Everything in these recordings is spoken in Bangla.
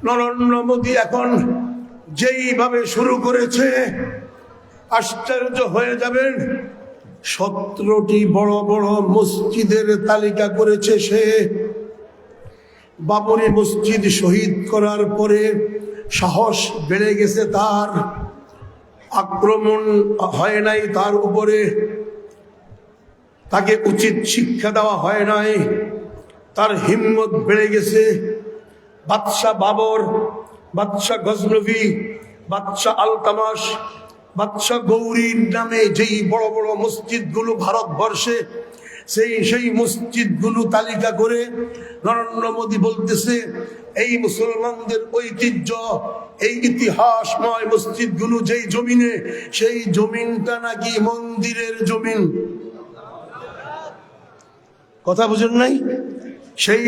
নরেন্দ্র মোদী এখন যেইভাবে শুরু করেছে আশ্চর্য হয়ে যাবেন। 17টি বড় বড় মসজিদের তালিকা করেছে সে। বাবরি মসজিদ শহীদ করার পরে সাহস বেড়ে গেছে তার, আক্রমণ হয় নাই তার উপরে, তাকে উচিত শিক্ষা দেওয়া হয় নাই, তার হিম্মত বেড়ে গেছে। বাদশাহ বাবর, বাদশাহ গজনবী, বাদশাহ আলতামাস, বাদশাহ গৌরীর নামে যেই বড় বড় মসজিদগুলো ভারতবর্ষে, সেই মসজিদগুলো তালিকা করে নরেন্দ্র মোদী বলতেছে এই মুসলমানদের ঐতিহ্য, এই ইতিহাসময় মসজিদগুলো যেই জমিনে, সেই জমিনটা নাকি মন্দিরের জমিন। কথা বুঝেন নাই? সেই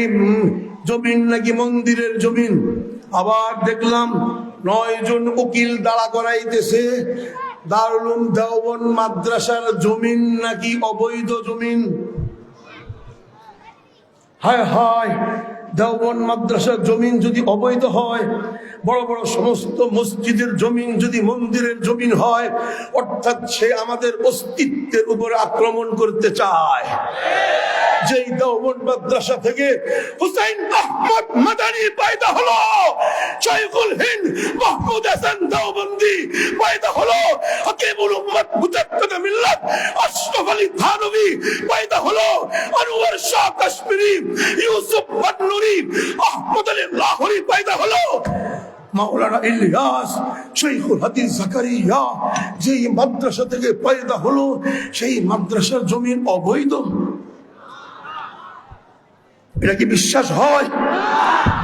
জমিন নাকি মন্দিরের জমিন। আবার দেখলাম 9 জন উকিল দাঁড়া করাইতেছে দারুল দেওবন্দ মাদ্রাসার জমিন নাকি অবৈধ জমিন। হায় হায়, দেওবন্দ মাদ্রাসার জমিন যদি অবৈধ হয়, বড় বড় সমস্ত মসজিদের জমিন যদি মন্দিরের জমিন হয়, অর্থাৎ সে আমাদের অস্তিত্বের উপর আক্রমণ করতে চায়। যেই দেওবন্দ মাদ্রাসা থেকে হুসাইন আহমদ মাদানী পয়দা হলো, শাইখুল হিন্দ মাহমুদ হাসান দেওবন্দি পয়দা হলো, হাকিমুল উম্মত মুজাদ্দিদ মিল্লাত আশরাফ আলী থানভী পয়দা হলো, আনোয়ার শাহ কাশ্মীরি, ইউসুফ বান্নুরি, আহমদ আলী লাহোরি পয়দা হলো, মাওলানা ইলিয়াস, শাইখুল হাদিস জাকারিয়া যেই মাদ্রাসা থেকে পয়দা হলো, সেই মাদ্রাসার জমিন অবৈধ। এটা কি বিশ্বাস হয়?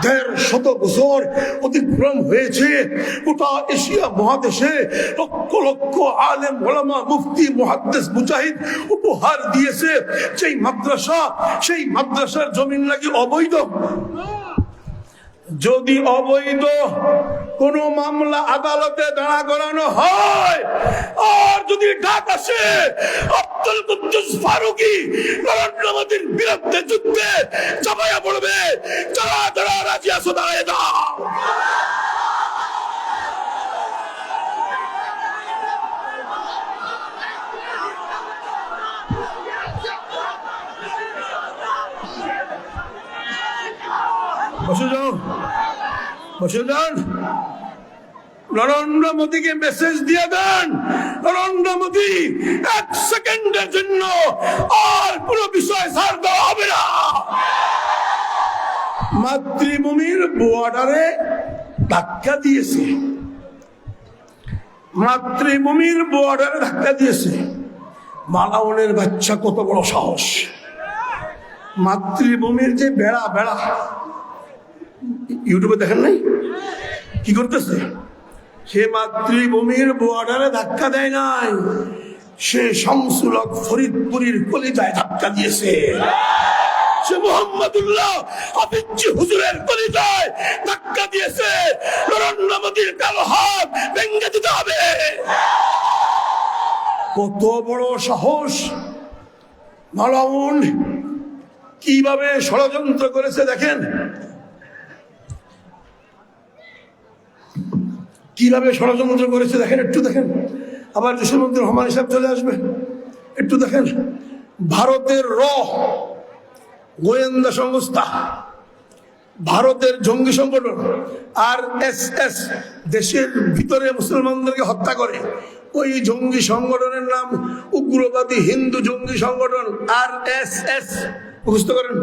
150 বছর অতিক্রম হয়েছে, গোটা এশিয়া মহাদেশে লক্ষ লক্ষ আলেম ওলামা মুফতি মুহাদ্দিস মুজাহিদ উপহার দিয়েছে সেই মাদ্রাসা, সেই মাদ্রাসার জমিন নাকি অবৈধ। যদি অবৈধ কোন মামলা আদালতে দাঁড়া করানো হয়, আর যদি ডাক আসে আব্দুল কুদ্দুস ফারুকী নরেন্দ্র মোদীর বিরুদ্ধে যুদ্ধে চাপাইয়া পড়বে, যারা যারা রাজি আছো দাঁড়ায় দাও। বসে যান, নরেন্দ্র মোদীকে মেসেজ দিয়ে দেন, নরেন্দ্র মোদী 1 সেকেন্ডের জন্য আর কোনো বিষয় ছাড় দেওয়া হবে না। মাতৃভূমির বর্ডারে ধাক্কা দিয়েছে, মাতৃভূমির বর্ডারে ধাক্কা দিয়েছে। মালাউনের বাচ্চা কত বড় সাহস! মাতৃভূমির যে বেড়া বেড়া, ইউটিউবে দেখেন নাই কি করতেছে? সে মাতৃভূমির বর্ডারে ধাক্কা দেয় নাই, সে শামসুল হক ফরিদপুরীর কলিজায় ধাক্কা দিয়েছে। সে মুহাম্মদুল্লাহ হাফিজি হুজুরের কলিজায় ধাক্কা দিয়েছে। নরেন্দ্র মোদীর কালো হাত ভেঙে দিতে হবে। কত বড় সাহস! মালাউন কিভাবে ষড়যন্ত্র করেছে দেখেন, কিভাবে ষড়যন্ত্র করেছে দেখেন, একটু দেখেন। আবার জসীমউদ্দিন রহমান সাহেব চলে আসবে, একটু দেখেন। ভারতের গোয়েন্দা সংস্থা, ভারতের জঙ্গি সংগঠন RSS দেশের ভিতরে মুসলমানদেরকে হত্যা করে। ওই জঙ্গি সংগঠনের নাম উগ্রবাদী হিন্দু জঙ্গি সংগঠন RSS, মুখস্থ করেন।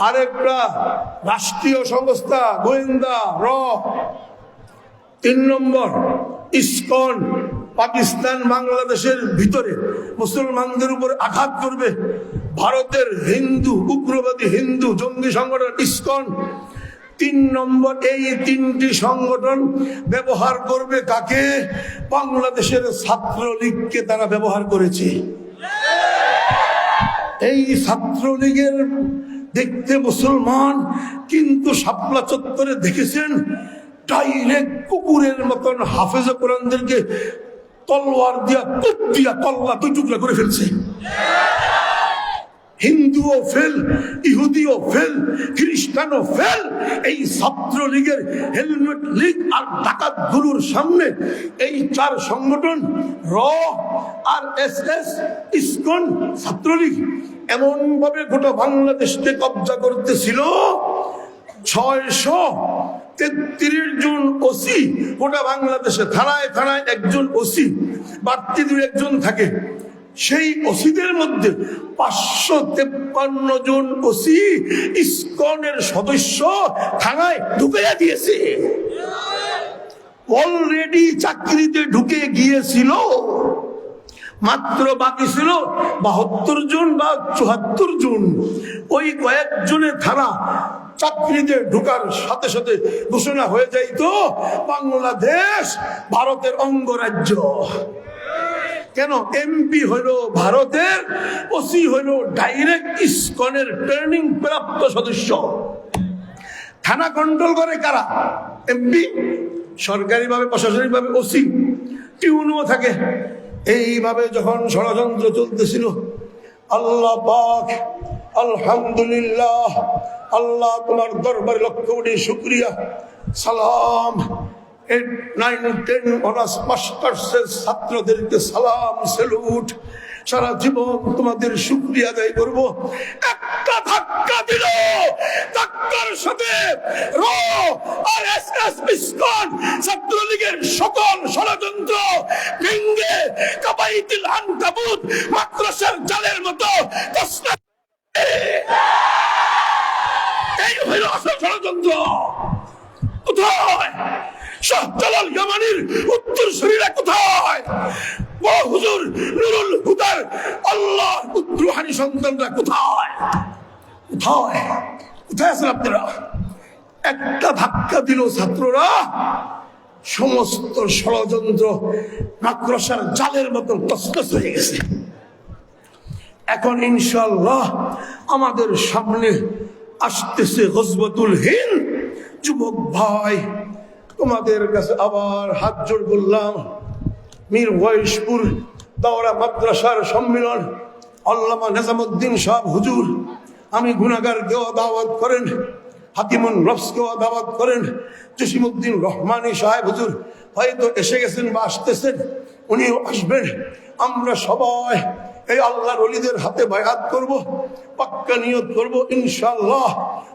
আরেকটা রাষ্ট্রীয় সংস্থা গোয়েন্দা 3 নম্বর ইসকন, পাকিস্তান বাংলাদেশের ভিতরে মুসলমানদের উপর আঘাত করবে। ভারতের হিন্দু উগ্রবাদী হিন্দু জঙ্গি সংগঠন ইসকন 3 নম্বর। এই 3টি সংগঠন ব্যবহার করবে কাকে? বাংলাদেশের ছাত্রলীগকে তারা ব্যবহার করেছে। এই ছাত্রলীগের দেখতে মুসলমান, কিন্তু শাপলা চত্বরে দেখেছেন ডাইরেক্ট কুকুরের মতন হাফেজ কোরআনদেরকে তলোয়ার দিয়া তুপ দিয়া তল্লা 2 টুকরা করে ফেলছে। হিন্দুও ফেল, ইহুদিও ফেল, খ্রিস্টানও ফেল। এই ছাত্রলীগের হেলমেট লীগ আর ডাকাত গুলোর সামনে এই চার সংগঠন র আর এস, ইসকন, ছাত্রলীগ এমন ভাবে গোটা বাংলাদেশকে কব্জা করতেছিল। 633 জন ওসি গোটা বাংলাদেশে, থানায় থানায় একজন ওসি, বাড়তি 2-1 থাকে। সেই ওসিদের মধ্যে 553 জন ওসি ইসকনের সদস্য থানায় ঢুকে দিয়েছে। অলরেডি চাকরিতে ঢুকে গিয়েছিল, মাত্র বাকি ছিল 72 জন বা 74 জন। ওই কয়েকজনের ধারা চাকরিতে ঢুকার সাথে সাথে ঘোষণা হয়ে যাইত বাংলাদেশ ভারতের অঙ্গরাজ্য। কেন? এমপি হইল ভারতের, ওসি হইল ডাইরেক্ট ইসকনের ট্রেনিং প্রাপ্ত সদস্য। থানা কন্ট্রোল করে কারা? এমপি, সরকারিভাবে প্রশাসনিকভাবে ওসি, টিউনও থাকে। এইভাবে যখন ষড়যন্ত্র চলতেছিল, আল্লাহ পাক আলহামদুলিল্লাহ, আল্লাহ তোমার দরবারে লক্ষ কোটি শুকরিয়া, সালাম। 8, 9, 10 অনার্স মাস্টার্সের ছাত্রদেরকে সালাম, স্যালুট। সারা জীবন তোমাদের শুকরিয়া আদায় করবো। একটা ধাক্কা দিল, ধাক্কার সাথে র আর এস, ইসকন, ছাত্রলীগের সকল ষড়যন্ত্র ভেঙ্গে কাবাইতুল আনকাবুত মাদ্রাসার জালের মতো এই হইল আসল ষড়যন্ত্র। কোথায় শাহজালাল ইয়ামানির উত্তরসূরিরা? কোথায় বড় হুজুর নুরুল হুদার আল্লাহর রূহানি সন্তানরা? কোথায় কোথায় কোথায় আছেন আপনারা? একটা ধাক্কা দিল ছাত্ররা, সমস্ত ষড়যন্ত্র মাদ্রাসার জালের মতো তছনছ হয়ে গেছে। এখন ইনশাআল্লাহ আমাদের সামনে আসতেছে গজওয়াতুল হিন্দ। যুবক ভাই, তোমাদের কাছে আবার হাত জোড় করলাম। মীর ওয়াইশপুর দাওরা মাদ্রাসার সম্মেলন, আল্লামা নিজামুদ্দিন সাহেব হুজুর, আমি গুনাহগার কেও দাওয়াত করেন, হাকিমুন নফস কেও দাওয়াত করেন, জসিমউদ্দিন রহমানী সাহেব হুজুর হয়তো এসে গেছেন বা আসতেছেন, উনিও আসবেন। আমরা সবাই এই আল্লাহর ওলিদের হাতে বায়াত করব, পাক্কা নিয়ত করব ইনশাআল্লাহ।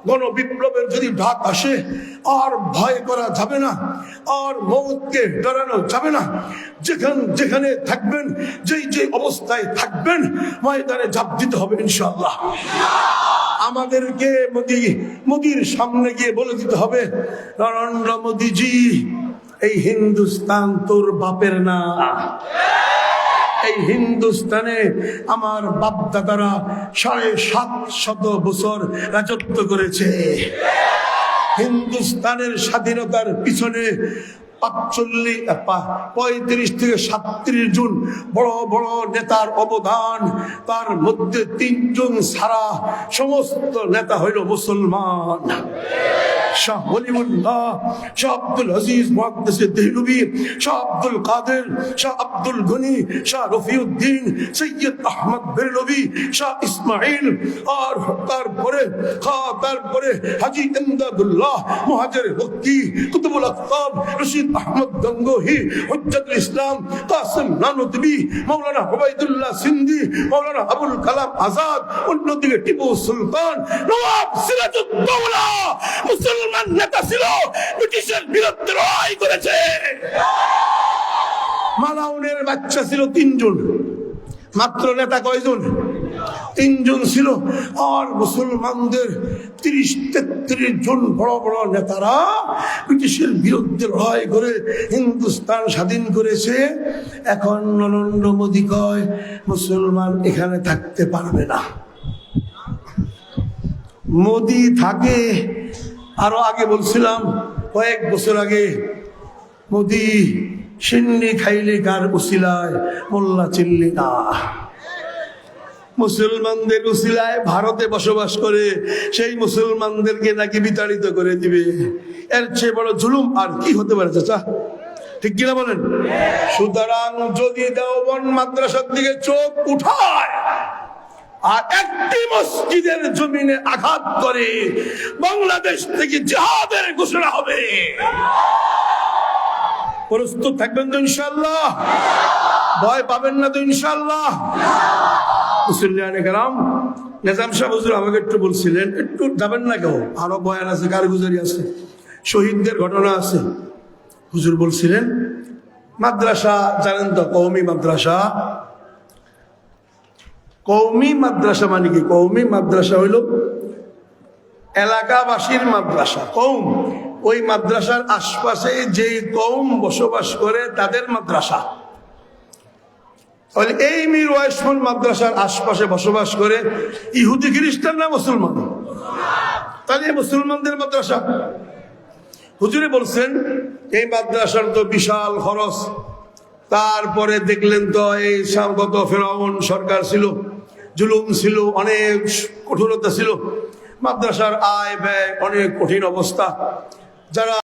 গণবিপ্লবের যদি ডাক আসে, আর ভয় করা যাবে না, আর মৌতকে ডরানো যাবে না। যেখানে থাকবেন, যেই অবস্থায় থাকবেন, ময়দানে ঝাঁপ দিতে হবে ইনশাআল্লাহ। আমাদেরকে মোদির সামনে গিয়ে বলে দিতে হবে, নরেন্দ্র মোদিজি, এই হিন্দুস্তান তোর বাপের না। এই হিন্দুস্তানে আমার বাপ দাদারা 750 বছর রাজত্ব করেছে। হিন্দুস্তানের স্বাধীনতার পিছনে 35 থেকে 37 জন বড় বড় নেতার অবদান। তার মধ্যে 3 জন ছাড়া সমস্ত নেতা হইল মুসলমান। শাহ ওলিউল্লাহ, শাহ আব্দুল আজিজ মুহাদ্দিস দেহলভী, শাহ আব্দুল কাদের, শাহ আব্দুল গনি, শাহ রফিউদ্দিন, সৈয়দ আহমদ বেরলভী, শাহ ইসমাইল, আর তারপরে হাজী ইমদাদুল্লাহ মুহাজির মক্কি, কুতুবুল আকতাব, রশিদ আহমদ গঙ্গোহী, হুজ্জাতুল ইসলাম, কাসিম নানুতুবি, মাওলানা হুবাইদুল্লাহ সিন্ধি, মাওলানা আবুল কালাম আজাদ, অন্যদিকে টিপু সুলতান, নওয়াব সিরাজউদ্দৌলা মুসলমান নেতা ছিল, ব্রিটিশের বিরুদ্ধে লড়াই করেছে। মালাউনের বাচ্চা ছিল 3 জন, মাত্র নেতা কয়জন? 3 জন ছিল। আর মুসলমানদের 30-33 জন বড় বড় নেতারা ব্রিটিশের বিরুদ্ধে লড়াই করে হিন্দুস্তান স্বাধীন করেছে। এখন নরেন্দ্র মোদী কয় মুসলমান এখানে থাকতে পারবে না। মোদী থাকে, আরো আগে বলছিলাম কয়েক বছর আগে, মোদী সিন্নি খাইলে কার উসিলায় মোল্লা চিল্লি না। মুসলমানদের উসিলায় ভারতে বসবাস করে সেই মুসলমানদেরকে নাকি বিতাড়িত করে দিবে। এর চেয়ে বড় জুলুম আর কি হতে পারে চাচা? ঠিক কিনা বলেন? সুতরাং যদি দেওবন্দ মাদ্রাসার দিকে চোখ উঠায়, আর একটি মসজিদের জমিনে আঘাত করে বাংলাদেশ থেকে জিহাদের ঘোষণা হবে। প্রস্তুত থাকবেন তো ইনশাআল্লাহ? ভয় পাবেন না তো ইনশাআল্লাহ? মুসল্লিয়ানে কেরাম, নিজাম সাহেব হুজুর আমাকে একটু বলছিলেন, একটু যাবেন না কেউ, আরো বয়ান আছে, কারগুজারি আছে, শহীদদের ঘটনা আছে। হুজুর বলছিলেন মাদ্রাসা জানেন তো, কওমি মাদ্রাসা। কওমি মাদ্রাসা মানে কি? কওমি মাদ্রাসা হইল এলাকাবাসীর মাদ্রাসা। কওম, ওই মাদ্রাসার আশপাশে যে কওম বসবাস করে তাদের মাদ্রাসা। এই মীর ওয়াইসমুল মাদ্রাসার আশপাশে বসবাস করে ইহুদি খ্রিস্টান না মুসলমান? তাহলে মুসলমানদের মাদ্রাসা। হুজুরে বলছেন এই মাদ্রাসার তো বিশাল খরচ। তারপরে দেখলেন তো এই গত ফেরাউন সরকার ছিল, জুলুম ছিল, অনেক কঠোরতা ছিল, মাদ্রাসার আয় ব্যয় অনেক কঠিন অবস্থা। যারা